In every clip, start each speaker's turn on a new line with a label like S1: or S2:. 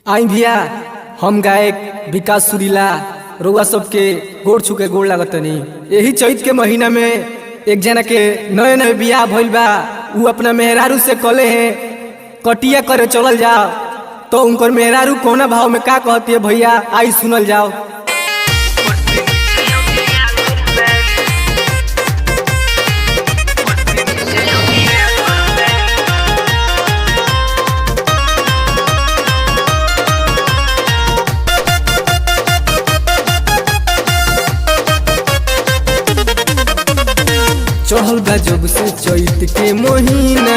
S1: आई भैया हम गायक विकास सुरीला रउआ सबके गोड़ छुके गोड़ लागतनी। यही चैत के महीना में एक जना के नए नए बियाह भइल बा। उ अपना मेहरारू से कले है कटिया करे चलल जाओ, तो उनकर मेहरारू कोना भाव में का कहती है भैया आई सुनल जाओ। चढ़ल बा जब से चैत के महीना,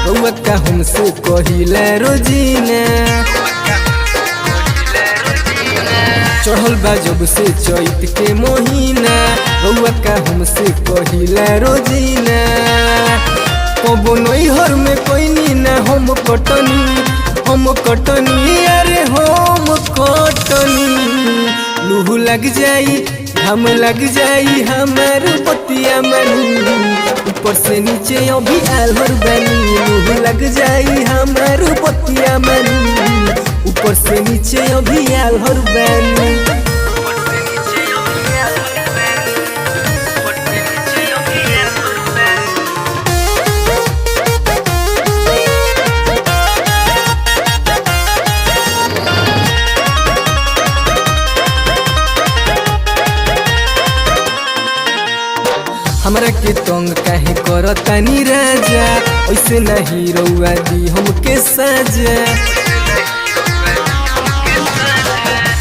S1: रउआ का हमसे कहिला रोजीना। चढ़ल बा जब से चैत के महीना, रउआ का हमसे कहिला रोजीना। कबो नैहर में कोई ना हम कटनी अरे हम कटनी। लूह लग जाई हम लग जाई हमार बतिया मनी, ऊपर से नीचे अभी आलर बनी। लूह लग जाई हमार बतिया मनी, ऊपर से नीचे अभी आलर बनी। हमरा के तंग काहे करतानी राजा, ऐसे नहीं रउआ दी हमके साजा।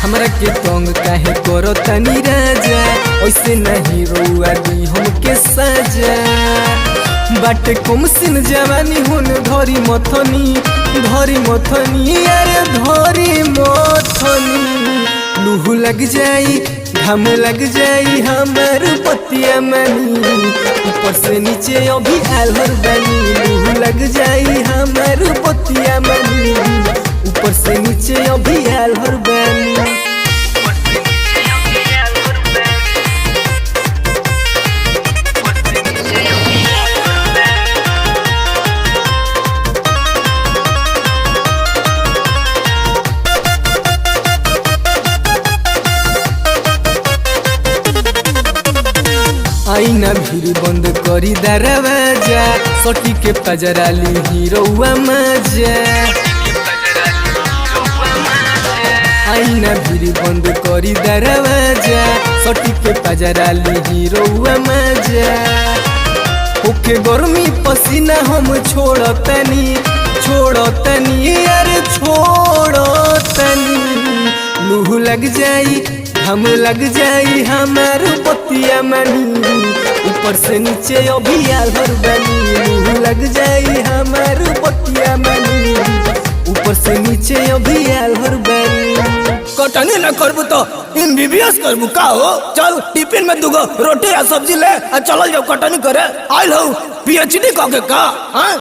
S1: हमरा के तंग काहे करतानी राजा, ऐसे नहीं रउआ दी हमके साजा। बाटे कम सिन जवानी हुन धरी मथनी अरे धरी मथनी। लूह लग जाई घाम लग जाई हमार बतिया मनी, ऊपर से नीचे अभी आलर बनी। लूह लग जाई हमार बतिया मनी, ऊपर से नीचे अभी आलर बनी। आईना भीड़ बंद करी दरवाजा, सटी के पजरा ली हीरोआ मजा। आईना भीड़ बंद करी दरवाजा, सटी के पजरा ली हीरोआ मजा। ओके गर्मी पसीना हम छोड़तनी अरे छोड़तनी। लूह लग जाई हम लग जाई हमार बतिया मनी, ऊपर से नीचे अभी आलर बनी। लूह लग जाई हमार बतिया मनी, ऊपर से नीचे अभी आलर बनी।
S2: कटनी न करबू तो MBBS करबू का हो? चल टिफिन में दूगो रोटी या सब्जी ले चल जाओ कटनी करे। आइल हो PhD कह के का?